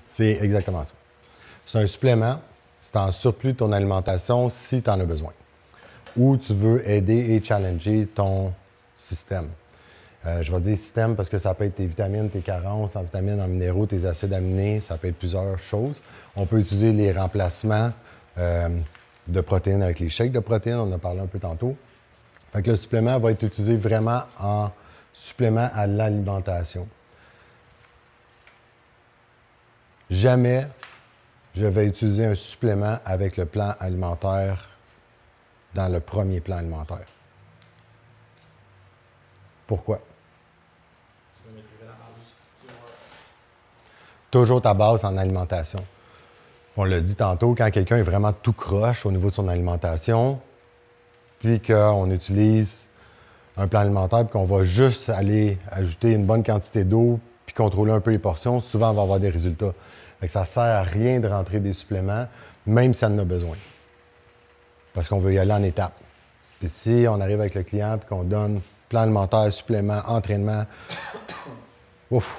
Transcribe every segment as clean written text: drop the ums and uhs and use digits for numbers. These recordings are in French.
C'est exactement ça. C'est un supplément, c'est en surplus de ton alimentation si tu en as besoin. Ou tu veux aider et challenger ton système. Je vais dire système parce que ça peut être tes vitamines, tes carences en vitamines, en minéraux, tes acides aminés, ça peut être plusieurs choses. On peut utiliser les remplacements de protéines avec les shakes de protéines, on en a parlé un peu tantôt. Fait que le supplément va être utilisé vraiment en supplément à l'alimentation. Jamais je vais utiliser un supplément avec le plan alimentaire dans le premier plan alimentaire. Pourquoi? Tu veux maîtriser la base. Toujours ta base en alimentation. On l'a dit tantôt, quand quelqu'un est vraiment tout croche au niveau de son alimentation, puis qu'on utilise un plan alimentaire, puis qu'on va juste aller ajouter une bonne quantité d'eau, puis contrôler un peu les portions, souvent on va avoir des résultats. Fait que ça ne sert à rien de rentrer des suppléments, même si on en a besoin. Parce qu'on veut y aller en étapes. Puis si on arrive avec le client et qu'on donne plan alimentaire, supplément, entraînement, ouf,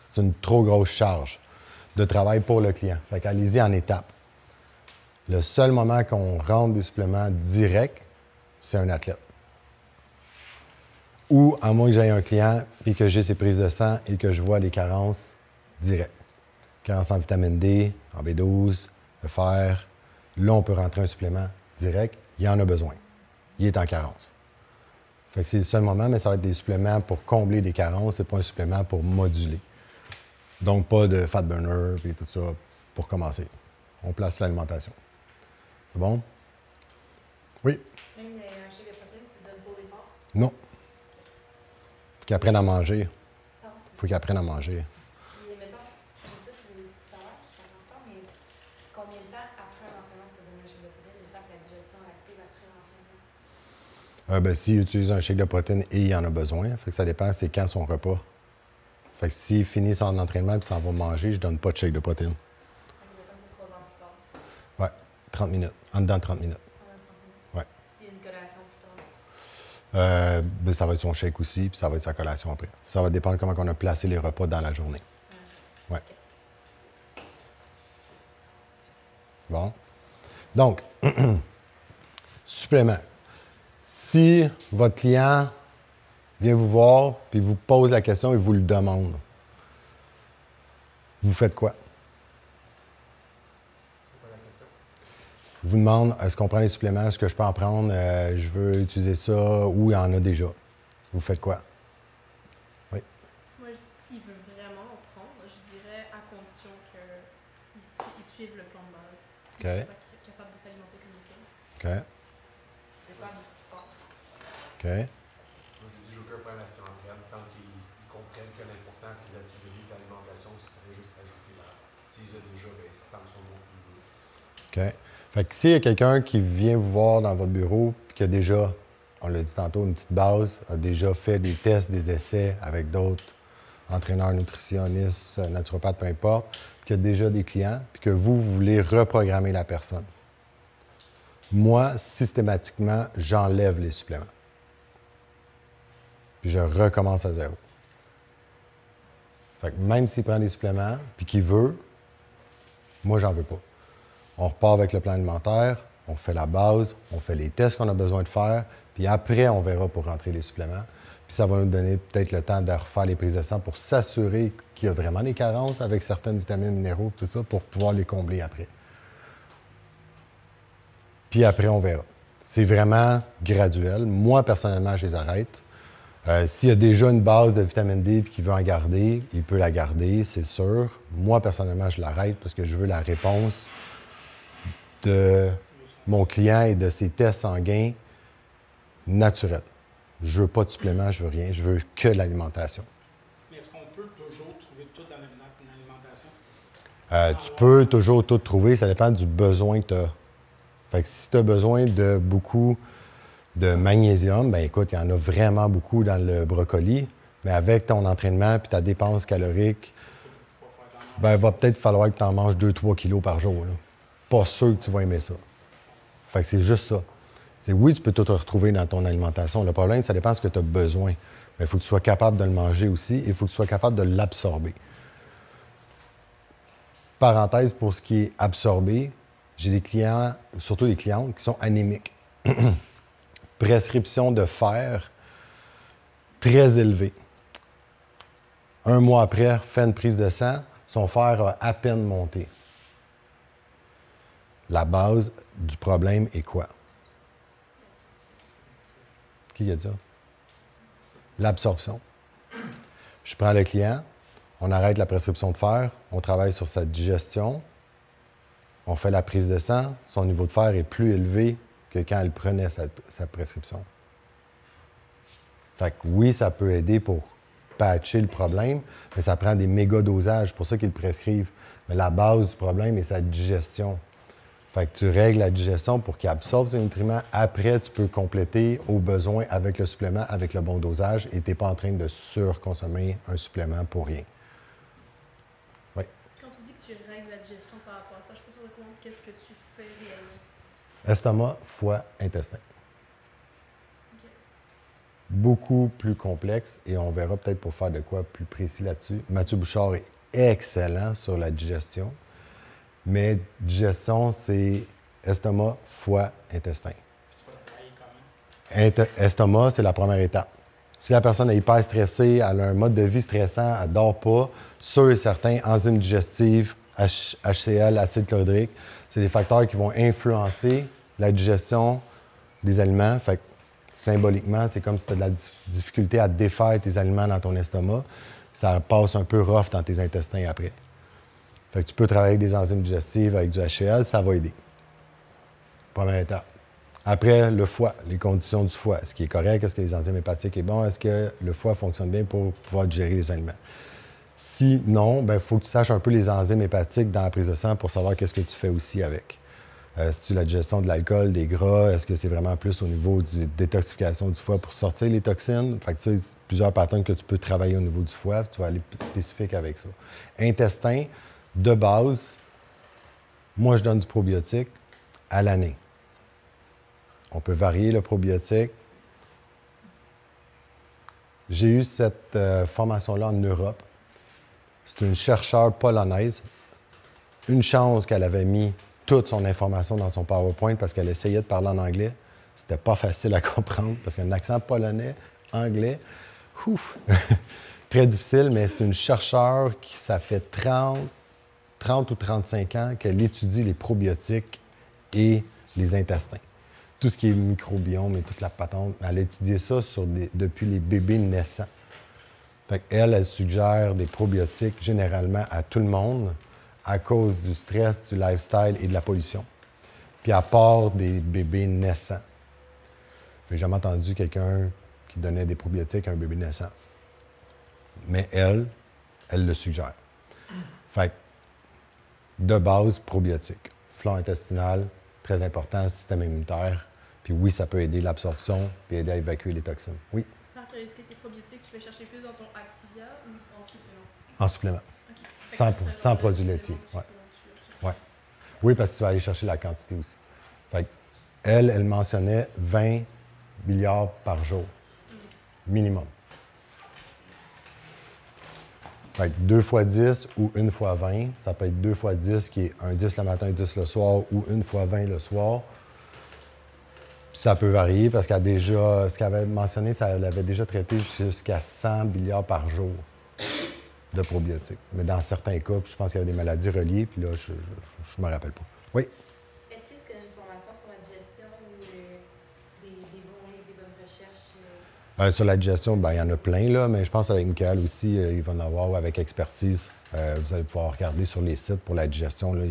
c'est une trop grosse charge de travail pour le client. Fait qu'allez-y en étapes. Le seul moment qu'on rentre des suppléments directs, c'est un athlète. Ou à moins que j'aie un client et que j'ai ses prises de sang et que je vois les carences directes. Carences en vitamine D, en B12, le fer. Là, on peut rentrer un supplément direct. Il en a besoin. Il est en carence. Fait que c'est le seul moment, mais ça va être des suppléments pour combler des carences et pas un supplément pour moduler. Donc, pas de fat burner et tout ça pour commencer. On place l'alimentation. C'est bon? Oui? Même un shake de protéines, tu le donnes pour les porcs? Non. Faut qu'ils apprennent à manger. Ah, Faut qu'ils apprennent à manger. et mettons, je ne sais pas si vous avez dit tout à l'heure, je suis en temps, mais combien de temps après un entraînement tu vas donner un shake de protéines, le temps que la digestion active après l'entraînement? S'il utilise un shake de protéines et il en a besoin, fait que ça dépend, c'est quand son repas. Fait que s'il finit son entraînement et s'en va manger, je donne pas de shake de protéines. Mettons, c'est 3 heures plus tard. Ouais, 30 minutes. En dedans de 30 minutes. Pendant 30 minutes. Ouais. S'il y a une collation plus tard. Ça va être son shake aussi, puis ça va être sa collation après. Ça va dépendre comment on a placé les repas dans la journée. Ouais. Bon. Donc, supplément. Si votre client vient vous voir, puis vous pose la question et vous le demande, vous faites quoi? C'est quoi la question? Il vous demande, est-ce qu'on prend les suppléments? Est-ce que je peux en prendre? Je veux utiliser ça, ou il y en a déjà. Vous faites quoi? Oui. Moi, s'il veut vraiment en prendre, je dirais à condition qu'il suive le plan de base. OK. Qu'il soit capable de s'alimenter comme il faut. OK. Dépend de ce qu'il porte. OK. Moi, je dis, j'ai aucun problème à ce qu'ils en prennent tant qu'ils comprennent que l'important, c'est l'habitude de vie et l'alimentation, si ça fait juste ajouter là. S'ils ont déjà, ben, si tant son bon plus. OK. Fait que s'il y a quelqu'un qui vient vous voir dans votre bureau, puis qui a déjà, on l'a dit tantôt, une petite base, a déjà fait des tests, des essais avec d'autres entraîneurs, nutritionnistes, naturopathes, peu importe, puis qui a déjà des clients, puis que vous voulez reprogrammer la personne. Moi, systématiquement, j'enlève les suppléments. Puis je recommence à zéro. Fait que même s'il prend des suppléments, puis qu'il veut, moi, j'en veux pas. On repart avec le plan alimentaire, on fait la base, on fait les tests qu'on a besoin de faire, puis après, on verra pour rentrer les suppléments. Puis ça va nous donner peut-être le temps de refaire les prises de sang pour s'assurer qu'il y a vraiment des carences avec certaines vitamines, minéraux, tout ça, pour pouvoir les combler après. Puis après, on verra. C'est vraiment graduel. Moi, personnellement, je les arrête. S'il y a déjà une base de vitamine D et qu'il veut en garder, il peut la garder, c'est sûr. Moi, personnellement, je l'arrête parce que je veux la réponse de mon client et de ses tests sanguins naturels. Je veux pas de supplément, je veux rien. Je veux que l'alimentation. Mais est-ce qu'on peut toujours trouver tout dans l'alimentation? Tu peux toujours tout trouver, ça dépend du besoin que tu as. Fait que si tu as besoin de beaucoup de magnésium, bien écoute, il y en a vraiment beaucoup dans le brocoli, mais avec ton entraînement et ta dépense calorique, ben, il va peut-être falloir que tu en manges 2-3 kilos par jour. Là. Pas sûr que tu vas aimer ça. Fait que c'est juste ça. C'est oui, tu peux tout retrouver dans ton alimentation. Le problème, ça dépend de ce que tu as besoin. Mais il faut que tu sois capable de le manger aussi et il faut que tu sois capable de l'absorber. parenthèse, pour ce qui est absorbé, j'ai des clients, surtout des clientes, qui sont anémiques. Prescription de fer très élevée. Un mois après, fait une prise de sang, son fer a à peine monté. La base du problème est quoi? Qui a dit ça? L'absorption. Je prends le client, on arrête la prescription de fer, on travaille sur sa digestion, on fait la prise de sang, son niveau de fer est plus élevé que quand elle prenait sa prescription. Fait que oui, ça peut aider pour patcher le problème, mais ça prend des méga dosages, c'est pour ça qu'ils le prescrivent. Mais la base du problème est sa digestion. Fait que tu règles la digestion pour qu'il absorbe ses nutriments. Après, tu peux compléter au besoin avec le supplément, avec le bon dosage, et tu n'es pas en train de surconsommer un supplément pour rien. Oui. Quand tu dis que tu règles la digestion par rapport à ça, je ne suis pas sûre de comprendre qu'est-ce que tu fais réellement. Estomac, foie, intestin. OK. Beaucoup plus complexe, et on verra peut-être pour faire de quoi plus précis là-dessus. Mathieu Bouchard est excellent sur la digestion. Mais digestion, c'est estomac, foie, intestin. C'est pas détaillé quand même. Estomac, c'est la première étape. Si la personne est hyper stressée, elle a un mode de vie stressant, elle ne dort pas, sûr et certain, enzymes digestives, HCl, acide chlorhydrique, c'est des facteurs qui vont influencer la digestion des aliments. Fait que, symboliquement, c'est comme si tu as de la difficulté à défaire tes aliments dans ton estomac. Ça passe un peu rough dans tes intestins après. Fait que tu peux travailler avec des enzymes digestives, avec du HCl, ça va aider. Première étape. Après, le foie, les conditions du foie. Est-ce qu'il est correct? Est-ce que les enzymes hépatiques sont bons? Est-ce que le foie fonctionne bien pour pouvoir digérer les aliments? Si non, il faut que tu saches un peu les enzymes hépatiques dans la prise de sang pour savoir qu'est-ce que tu fais aussi avec. Si tu la digestion de l'alcool, des gras, est-ce que c'est vraiment plus au niveau de détoxification du foie pour sortir les toxines? Fait que tu sais, plusieurs patterns que tu peux travailler au niveau du foie, tu vas aller spécifique avec ça. Intestin, de base, moi, je donne du probiotique à l'année. On peut varier le probiotique. J'ai eu cette formation-là en Europe. C'est une chercheure polonaise. Une chance qu'elle avait mis toute son information dans son PowerPoint parce qu'elle essayait de parler en anglais. C'était pas facile à comprendre parce qu'un accent polonais, anglais, très difficile, mais c'est une chercheure qui, ça fait 30 ou 35 ans qu'elle étudie les probiotiques et les intestins. Tout ce qui est microbiome et toute la patente, elle a étudié ça depuis les bébés naissants. Fait elle suggère des probiotiques généralement à tout le monde à cause du stress, du lifestyle et de la pollution. Puis à part des bébés naissants. J'ai jamais entendu quelqu'un qui donnait des probiotiques à un bébé naissant. Mais elle le suggère. Fait que, de base, probiotiques. Flore intestinale, très important, système immunitaire. Puis oui, ça peut aider l'absorption puis aider à évacuer les toxines. Oui. Par curiosité, tes probiotiques, tu vas chercher plus dans ton Activia ou en supplément? En supplément. OK. Sans produits laitiers. Ouais. Ouais. Oui, parce que tu vas aller chercher la quantité aussi. Fait que elle mentionnait 20 milliards par jour, minimum. Fait que 2 fois 10 ou 1 fois 20, ça peut être 2 fois 10 qui est un 10 le matin, 10 le soir ou 1 fois 20 le soir. Ça peut varier parce qu'elle a déjà, ce qu'elle avait mentionné, elle avait déjà traité jusqu'à 100 milliards par jour de probiotiques. Mais dans certains cas, je pense qu'il y avait des maladies reliées, puis là, je ne me rappelle pas. Oui? Est-ce que tu connais une formation sur la digestion ou des bons livres, des bonnes recherches? Sur la digestion, il y en a plein, là, mais je pense qu'avec Michael aussi, il va en avoir, ou avec Expertise. Vous allez pouvoir regarder sur les sites pour la digestion. Là,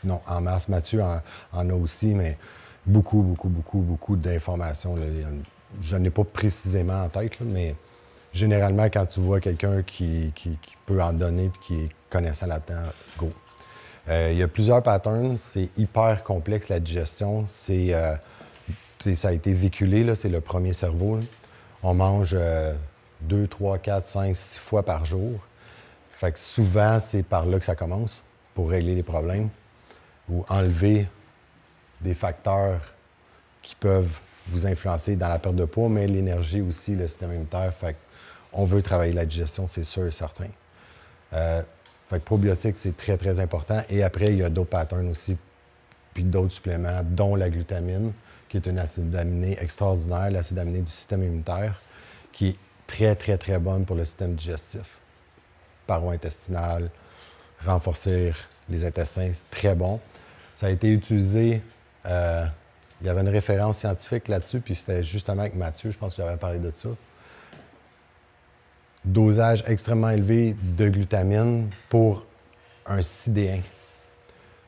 non, en masse, Mathieu en a aussi, mais beaucoup d'informations. Je n'en ai pas précisément en tête, là, mais généralement, quand tu vois quelqu'un qui peut en donner et qui est connaissant là-dedans, go. Il y a plusieurs patterns. C'est hyper complexe, la digestion. Ça a été véhiculé, là, c'est le premier cerveau. Là. On mange 2, 3, 4, 5, 6 fois par jour. Fait que souvent, c'est par là que ça commence pour régler les problèmes ou enlever des facteurs qui peuvent vous influencer dans la perte de poids, mais l'énergie aussi, le système immunitaire. Fait qu'on veut travailler la digestion, c'est sûr et certain. Fait que probiotiques, c'est très, très important. Et après, il y a d'autres patterns aussi, puis d'autres suppléments, dont la glutamine, qui est une acide aminé extraordinaire, l'acide aminé du système immunitaire, qui est très, très, très bonne pour le système digestif. Paroi intestinale, renforcer les intestins, c'est très bon. Ça a été utilisé, il y avait une référence scientifique là-dessus, puis c'était justement avec Mathieu, je pense que j'avais parlé de ça. Dosage extrêmement élevé de glutamine pour un sidéen,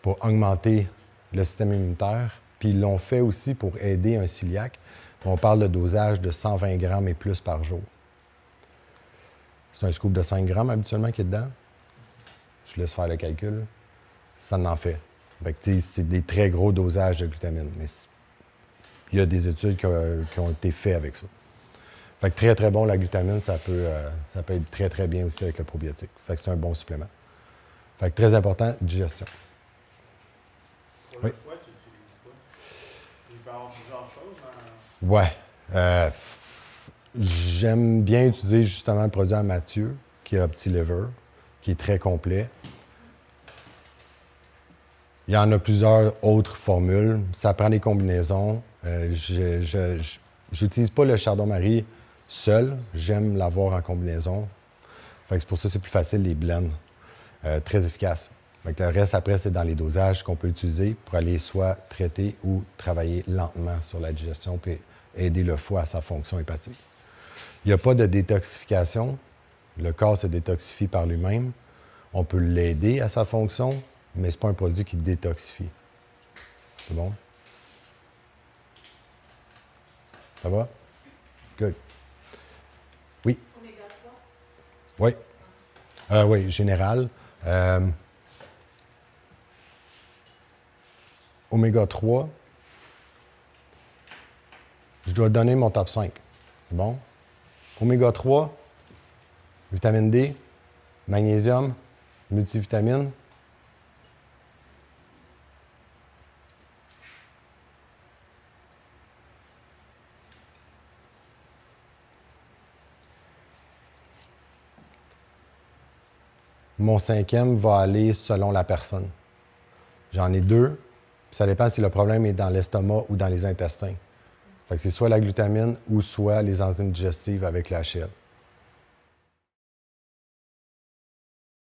pour augmenter le système immunitaire. Puis ils l'ont fait aussi pour aider un cœliaque. On parle de dosage de 120 grammes et plus par jour. C'est un scoop de 5 grammes habituellement qui est dedans. Je laisse faire le calcul. Ça en fait. Fait que, c'est des très gros dosages de glutamine. Mais il y a des études qui ont été faites avec ça. Fait que très, très bon, la glutamine, ça peut être très, très bien aussi avec le probiotique. Fait que c'est un bon supplément. Fait que très important, digestion. Pour Oui. le foie, tu utilises quoi? Il peut y avoir plusieurs choses. Ouais. J'aime bien utiliser justement le produit à Mathieu, qui est OptiLiver, qui est très complet. Il y en a plusieurs autres formules. Ça prend des combinaisons. Je n'utilise pas le Chardon-Marie seul. J'aime l'avoir en combinaison. Fait que c'est pour ça que c'est plus facile, les blends. Très efficace. Fait que le reste, après, c'est dans les dosages qu'on peut utiliser pour aller soit traiter ou travailler lentement sur la digestion puis aider le foie à sa fonction hépatique. Il n'y a pas de détoxification. Le corps se détoxifie par lui-même. On peut l'aider à sa fonction, mais ce n'est pas un produit qui détoxifie. C'est bon? Ça va? Good. Oui? Oméga 3? Oui. Oui, général. Oméga 3, je dois donner mon top 5. Bon? Oméga 3, vitamine D, magnésium, multivitamine. Mon cinquième va aller selon la personne. J'en ai deux. Ça dépend si le problème est dans l'estomac ou dans les intestins. Fait que c'est soit la glutamine ou soit les enzymes digestives avec la HL.